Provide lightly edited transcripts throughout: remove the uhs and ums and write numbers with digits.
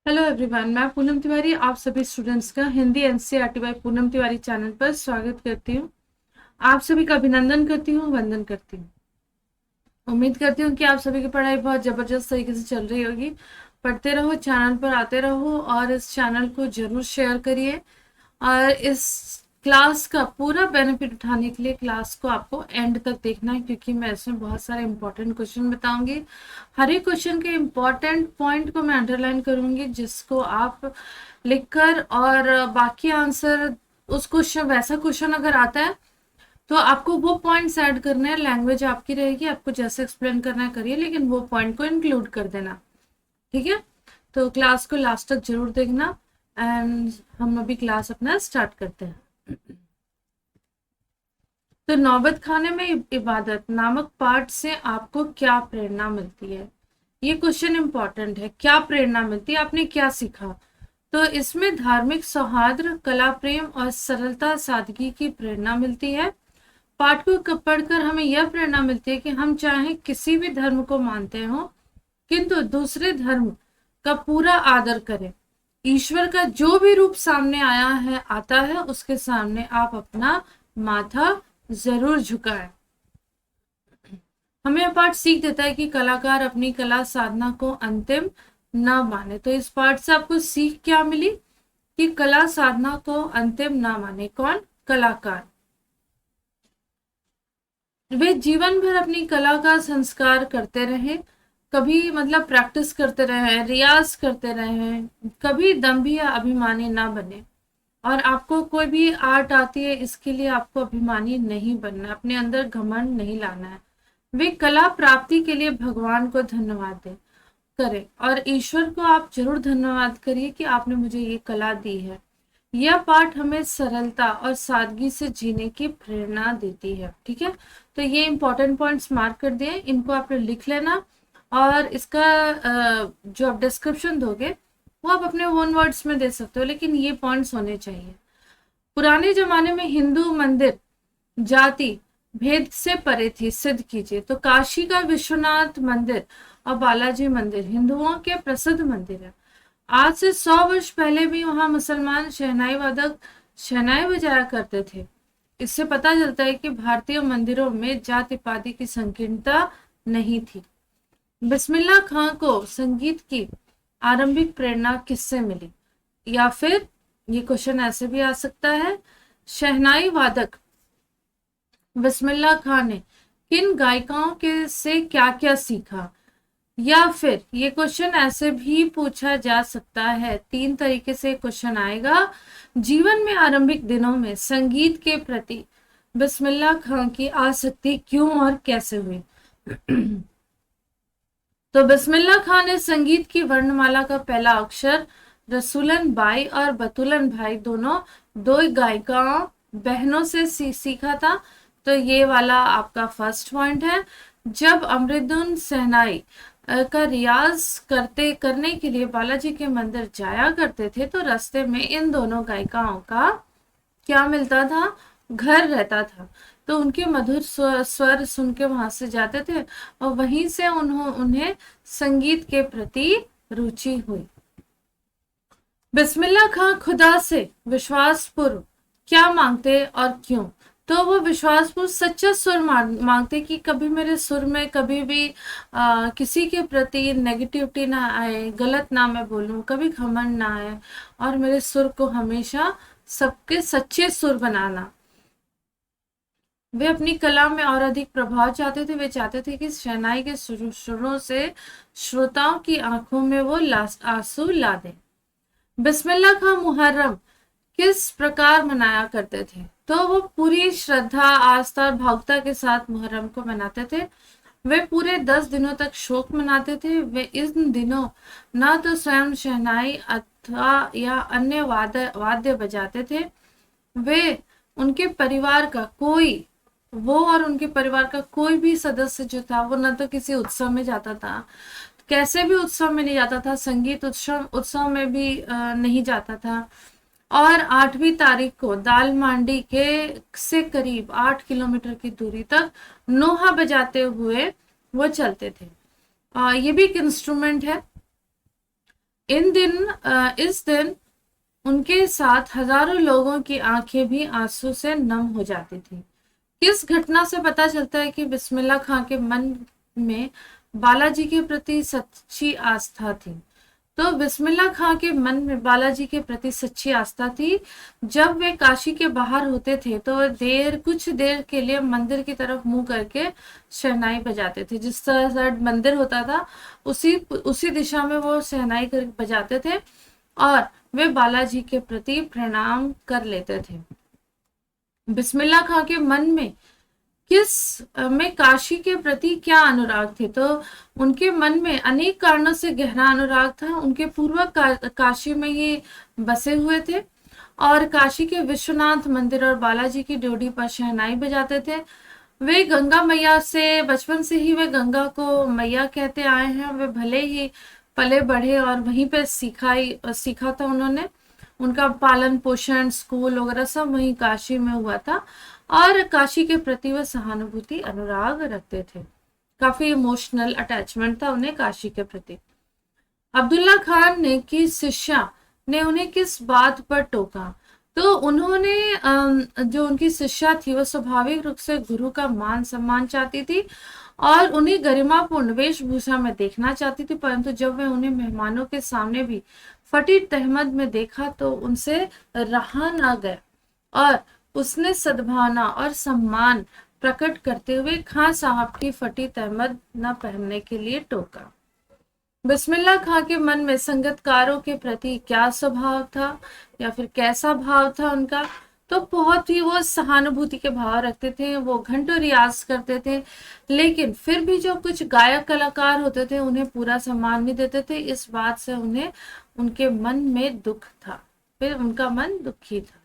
Hello everyone, मैं पूनम तिवारी आप सभी स्टूडेंट्स का Hindi NCERT by Poonam Tiwari channel पर स्वागत करती हूँ। आप सभी का अभिनंदन करती हूँ, वंदन करती हूँ। उम्मीद करती हूँ कि आप सभी की पढ़ाई बहुत जबरदस्त तरीके से चल रही होगी। पढ़ते रहो, चैनल पर आते रहो और इस चैनल को जरूर शेयर करिए। और इस क्लास का पूरा बेनिफिट उठाने के लिए क्लास को आपको एंड तक देखना है, क्योंकि मैं इसमें बहुत सारे इंपॉर्टेंट क्वेश्चन बताऊंगी। हर एक क्वेश्चन के इंपॉर्टेंट पॉइंट को मैं अंडरलाइन करूंगी, जिसको आप लिखकर और बाकी आंसर, उस क्वेश्चन वैसा क्वेश्चन अगर आता है तो आपको वो पॉइंट्स ऐड करने हैं। लैंग्वेज आपकी रहेगी, आपको जैसे एक्सप्लेन करना है करिए, लेकिन वो पॉइंट को इंक्लूड कर देना। ठीक है, तो क्लास को लास्ट तक जरूर देखना। एंड हम अभी क्लास अपना स्टार्ट करते हैं। तो नौबत खाने में इबादत नामक पाठ से आपको क्या प्रेरणा मिलती है? ये क्वेश्चन इंपॉर्टेंट है। क्या प्रेरणा मिलती है, आपने क्या सीखा? तो इसमें धार्मिक सौहार्द, कला प्रेम और सरलता सादगी की प्रेरणा मिलती है। पाठ को पढ़कर हमें यह प्रेरणा मिलती है कि हम चाहे किसी भी धर्म को मानते हो, किंतु दूसरे धर्म का पूरा आदर करें। ईश्वर का जो भी रूप सामने आया है आता है, उसके सामने आप अपना माथा जरूर झुकाएं। हमें यह पाठ सीख देता है कि कलाकार अपनी कला साधना को अंतिम न माने। तो इस पाठ से आपको सीख क्या मिली कि कला साधना को अंतिम ना माने। कौन? कलाकार। वे जीवन भर अपनी कला का संस्कार करते रहे, कभी मतलब प्रैक्टिस करते रहे, रियाज करते रहे, कभी दम्भी या अभिमानी ना बने। और आपको कोई भी आर्ट आती है, इसके लिए आपको अभिमानी नहीं बनना, अपने अंदर घमंड नहीं लाना है। वे कला प्राप्ति के लिए भगवान को धन्यवाद दें करें, और ईश्वर को आप जरूर धन्यवाद करिए कि आपने मुझे ये कला दी है। यह पाठ हमें सरलता और सादगी से जीने की प्रेरणा देती है। ठीक है, तो ये इंपॉर्टेंट पॉइंट्स मार्क कर दिए, इनको आपने लिख लेना। और इसका जो आप डिस्क्रिप्शन दोगे वो आप अपने ओन वर्ड्स में दे सकते हो, लेकिन ये पॉइंट्स होने चाहिए। पुराने जमाने में हिंदू मंदिर जाति भेद से परे थी, सिद्ध कीजिए। तो काशी का विश्वनाथ मंदिर और बालाजी मंदिर हिंदुओं के प्रसिद्ध मंदिर है। आज से 100 वर्ष पहले भी वहां मुसलमान शहनाई वादक शहनाई बजाया करते थे। इससे पता चलता है कि भारतीय मंदिरों में जाति पाति की संकीर्णता नहीं थी। बिस्मिल्लाह खां को संगीत की आरंभिक प्रेरणा किससे मिली? या फिर ये क्वेश्चन ऐसे भी आ सकता है, शहनाई वादक बिस्मिल्लाह खां ने किन गायिकाओं के से क्या क्या सीखा? या फिर ये क्वेश्चन ऐसे भी पूछा जा सकता है, 3 तरीके से क्वेश्चन आएगा। जीवन में आरंभिक दिनों में संगीत के प्रति बिस्मिल्लाह खां की आसक्ति क्यों और कैसे हुई? तो बिस्मिल्लाह खां ने संगीत की वर्णमाला का पहला अक्षर रसूलन बाई और बतुलन भाई दोनों दो गायिकाओं बहनों से सीखा था। तो ये वाला आपका फर्स्ट पॉइंट है। जब अमृतुन सहनाई का रियाज करने के लिए बालाजी के मंदिर जाया करते थे, तो रास्ते में इन दोनों गायिकाओं का क्या मिलता था? घर रहता था। तो उनके मधुर स्वर सुन के वहां से जाते थे, और वहीं से उन्हें संगीत के प्रति रुचि हुई। बिस्मिल्लाह खां खुदा से विश्वासपूर्व क्या मांगते और क्यों? तो वो विश्वासपूर्व सच्चा सुर मांगते कि कभी मेरे सुर में कभी भी किसी के प्रति नेगेटिविटी ना आए, गलत ना मैं बोलूं, कभी घमंड ना आए, और मेरे सुर को हमेशा सबके सच्चे सुर बनाना। वे अपनी कला में और अधिक प्रभाव चाहते थे। वे चाहते थे कि शहनाई के सुरों से श्रोताओं की आंखों में वो आंसू ला दें। बिस्मिल्लाह खां मुहर्रम किस प्रकार मनाया करते थे? तो वो पूरी श्रद्धा, आस्था और भावुकता के साथ मुहर्रम को मनाते थे। वे पूरे 10 दिनों तक शोक मनाते थे। वे इन दिनों न तो स्वयं शहनाई अथवा या अन्य वाद्य बजाते थे। वे उनके परिवार का कोई वो और उनके परिवार का कोई भी सदस्य जो था, वो न तो किसी उत्सव में जाता था, कैसे भी उत्सव में नहीं जाता था, संगीत उत्सव में भी नहीं जाता था। और 8वीं तारीख को दाल मांडी के से करीब 8 किलोमीटर की दूरी तक नोहा बजाते हुए वो चलते थे। ये भी एक इंस्ट्रूमेंट है। इस दिन उनके साथ हजारों लोगों की आंखें भी आंसू से नम हो जाती थी। किस घटना से पता चलता है कि बिस्मिल्लाह खां के मन में बालाजी के प्रति सच्ची आस्था थी? तो बिस्मिल्लाह खां के मन में बालाजी के प्रति सच्ची आस्था थी। जब वे काशी के बाहर होते थे तो कुछ देर के लिए मंदिर की तरफ मुंह करके शहनाई बजाते थे। जिस तरह से मंदिर होता था उसी उसी दिशा में वो शहनाई कर बजाते थे और वे बालाजी के प्रति प्रणाम कर लेते थे। बिस्मिल्लाह खां के मन में काशी के प्रति क्या अनुराग थे? तो उनके मन में अनेक कारणों से गहरा अनुराग था। उनके पूर्वज काशी में ये बसे हुए थे और काशी के विश्वनाथ मंदिर और बालाजी की ड्योढ़ी पर शहनाई बजाते थे। वे गंगा मैया से बचपन से ही वे गंगा को मैया कहते आए हैं। वे भले ही पले बढ़े और वहीं पे सीखा था उन्होंने। उनका पालन पोषण स्कूल वगैरह सब वहीं काशी में हुआ था और काशी के प्रति वह सहानुभूति अनुराग रखते थे। काफी इमोशनल अटैचमेंट था उन्हें काशी के प्रति। अब्दुल्ला खान ने की शिष्या ने उन्हें किस बात पर टोका? तो उन्होंने जो उनकी शिष्या थी वो स्वाभाविक रूप से गुरु का मान सम्मान चाहती थी और उन्हें गरिमापूर्ण वेशभूषा में देखना चाहती थी, परंतु जब वे उन्हें मेहमानों के सामने भी फटी तहमद में देखा तो उनसे रहा ना गया और उसने सद्भावना और सम्मान प्रकट करते हुए खां साहब की फटी तहमद न पहनने के लिए टोका। बिस्मिल्लाह खां के मन में संगतकारों के प्रति क्या स्वभाव था या फिर कैसा भाव था उनका? तो बहुत ही वो सहानुभूति के भाव रखते थे। वो घंटों रियाज करते थे, लेकिन फिर भी जो कुछ गायक कलाकार होते थे उन्हें पूरा सम्मान नहीं देते थे। इस बात से उन्हें उनके मन में दुख था, फिर उनका मन दुखी था।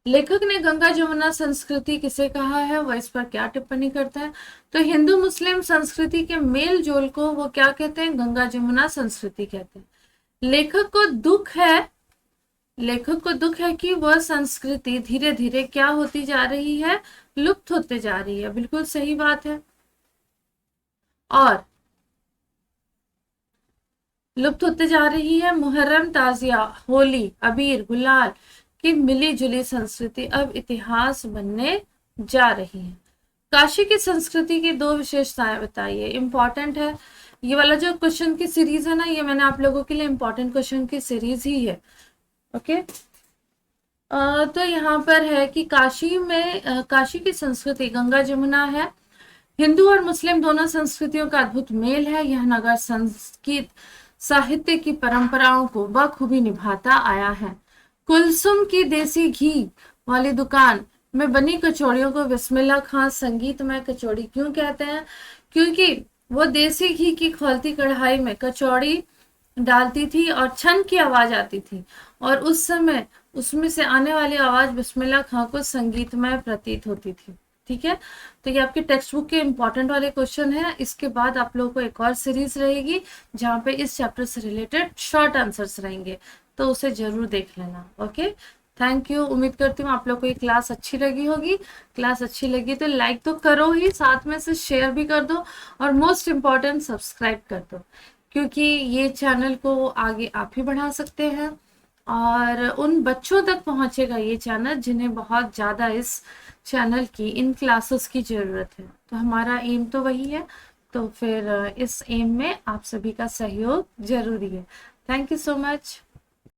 लेखक ने गंगा जमुना संस्कृति किसे कहा है, वह इस पर क्या टिप्पणी करता है? तो हिंदू मुस्लिम संस्कृति के मेल जोल को वो क्या कहते हैं? गंगा जमुना संस्कृति कहते हैं। लेखक को दुख है कि वह संस्कृति धीरे धीरे क्या होती जा रही है? लुप्त होते जा रही है। बिल्कुल सही बात है। और लुप्त होते जा रही है। मुहर्रम, ताजिया, होली, अबीर, गुलाल की मिली जुली संस्कृति अब इतिहास बनने जा रही है। काशी की संस्कृति की दो विशेषताएं बताइए। इंपॉर्टेंट है ये वाला जो क्वेश्चन की सीरीज है ना, ये मैंने आप लोगों के लिए इंपॉर्टेंट क्वेश्चन की सीरीज ही है। ओके तो यहाँ पर है कि काशी की संस्कृति गंगा जमुना है। हिंदू और मुस्लिम दोनों संस्कृतियों का अद्भुत मेल है। यह नगर संस्कृत साहित्य की परंपराओं को बखूबी निभाता आया है। कुलसुम की देसी घी वाली दुकान में बनी कचौड़ियों को बिस्मिल्लाह खां संगीतमय कचौड़ी क्यों कहते हैं? क्योंकि वो देसी घी की खौलती कढ़ाई में कचौड़ी डालती थी और छन की आवाज आती थी और उस समय उसमें से आने वाली आवाज बिस्मिल्लाह खां को संगीतमय प्रतीत होती थी। ठीक है, तो ये आपके टेक्स्ट बुक के इंपॉर्टेंट वाले क्वेश्चन है। इसके बाद आप लोगों को एक और सीरीज रहेगी जहाँ पे इस चैप्टर से रिलेटेड शॉर्ट आंसर्स रहेंगे, तो उसे जरूर देख लेना। Okay, thank you. उम्मीद करती हूँ आप लोग को ये क्लास अच्छी लगी होगी। क्लास अच्छी लगी तो लाइक तो करो ही, साथ में से शेयर भी कर दो और मोस्ट इम्पॉर्टेंट सब्सक्राइब कर दो, क्योंकि ये चैनल को आगे आप ही बढ़ा सकते हैं और उन बच्चों तक पहुंचेगा ये चैनल जिन्हें बहुत ज़्यादा इस चैनल की इन क्लासेस की ज़रूरत है। तो हमारा एम तो वही है, तो फिर इस एम में आप सभी का सहयोग जरूरी है। Thank you so much.